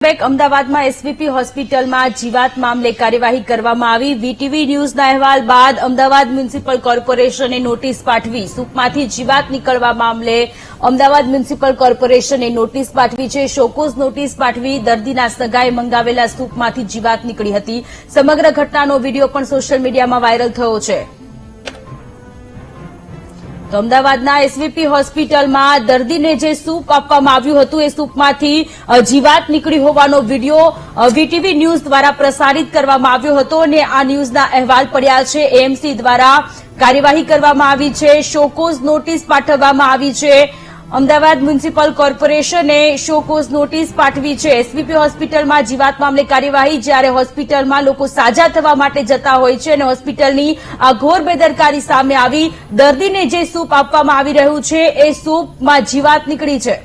અમદાવાદમાં એસવીપી હોસ્પિટલમાં જીવાત મામલે કાર્યવાહી કરવામાં આવી। વીટીવી ન્યૂઝના અહેવાલ બાદ અમદાવાદ મ્યુનિસિપલ કોર્પોરેશને નોટિસ પાઠવી। સૂપમાંથી જીવાત નીકળવા મામલે અમદાવાદ મ્યુનિસિપલ કોર્પોરેશને નોટિસ પાઠવી છે। શોકોઝ નોટિસ પાઠવી દર્દીના સગાએ મંગાવેલા સૂપમાંથી જીવાત નીકળી હતી। સમગ્ર ઘટનાનો વિડીયો પણ સોશિયલ મીડિયામાં વાયરલ થયો છે। તો અમદાવાદના એસવીપી હોસ્પિટલમાં દર્દીને જે સૂપ આપવામાં આવ્યું હતું એ સૂપમાંથી જીવાત નીકળી હોવાનો વિડીયો વીટીવી ન્યૂઝ દ્વારા પ્રસારિત કરવામાં આવ્યો હતો અને આ ન્યૂઝના અહેવાલ પડ્યા છે। એએમસી દ્વારા કાર્યવાહી કરવામાં આવી છે। શોકોઝ નોટિસ પાઠવવામાં આવી છે। અમદાવાદ મ્યુનિસિપલ કોર્પોરેશને શોકોઝ નોટિસ પાઠવી છે। એસવીપી હોસ્પિટલમાં જીવાત મામલે કાર્યવાહી। જ્યારે હોસ્પિટલમાં લોકો સાજા થવા માટે જતા હોય છે અને હોસ્પિટલની આ ઘોર બેદરકારી સામે આવી। દર્દીને જે સૂપ આપવામાં આવી રહ્યું છે એ સૂપમાં જીવાત નીકળી છે।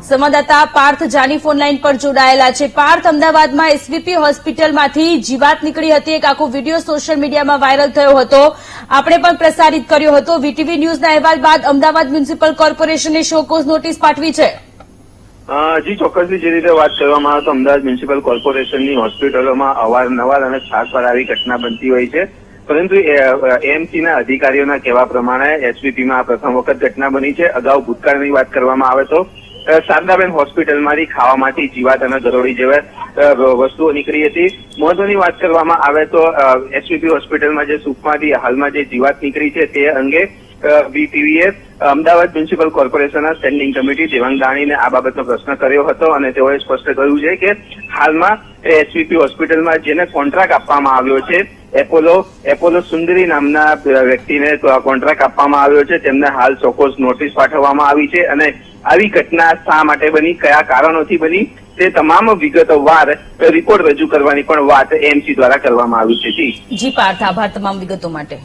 સંવાદદાતા પાર્થ જાની ફોનલાઈન પર જોડાયેલા છે। પાર્થ, અમદાવાદમાં એસવીપી હોસ્પિટલમાંથી જીવાત નીકળી હતી। એક આખો વિડીયો સોશિયલ મીડિયામાં વાયરલ થયો હતો, આપણે પણ પ્રસારિત કર્યો હતો। વીટીવી ન્યૂઝના અહેવાલ બાદ અમદાવાદ મ્યુનિસિપલ કોર્પોરેશને શોકોઝ નોટિસ પાઠવી છે। જી ચોક્કસથી જે રીતે વાત કરવામાં આવે તો અમદાવાદ મ્યુનિસિપલ કોર્પોરેશનની હોસ્પિટલોમાં અવારનવાર અને છાસવાર આવી ઘટના બનતી હોય છે, પરંતુ એએમસીના અધિકારીઓના કહેવા પ્રમાણે એસવીપીમાં આ પ્રથમ વખત ઘટના બની છે। અગાઉ ભૂતકાળની વાત કરવામાં આવે તો શારદાબેન હોસ્પિટલમાંથી ખાવામાંથી જીવાત અને ગરોળી જેવા વસ્તુઓ નીકળી હતી। મહત્વની વાત કરવામાં આવે તો એસવીપી હોસ્પિટલમાં જે સૂપમાંથી હાલમાં જે જીવાત નીકળી છે તે અંગે વીટીવીએ અમદાવાદ મ્યુનિસિપલ કોર્પોરેશનના સ્ટેન્ડિંગ કમિટી દેવાંગ દાણીને આ બાબતનો પ્રશ્ન કર્યો હતો અને તેઓએ સ્પષ્ટ કહ્યું છે કે હાલમાં એસવીપી હોસ્પિટલમાં જેને કોન્ટ્રાક્ટ આપવામાં આવ્યો છે એપોલો સુંદરી નામના વ્યક્તિને કોન્ટ્રાક્ટ આપવામાં આવ્યો છે, તેમને હાલ શોકોઝ નોટિસ પાઠવવામાં આવી છે અને આવી ઘટના શા માટે બની, કયા કારણોથી બની તે તમામ વિગતોવાર રિપોર્ટ રજૂ કરવાની પણ વાત એએમસી દ્વારા કરવામાં આવી છે। જી પાર્થ, આભાર તમામ વિગતો માટે।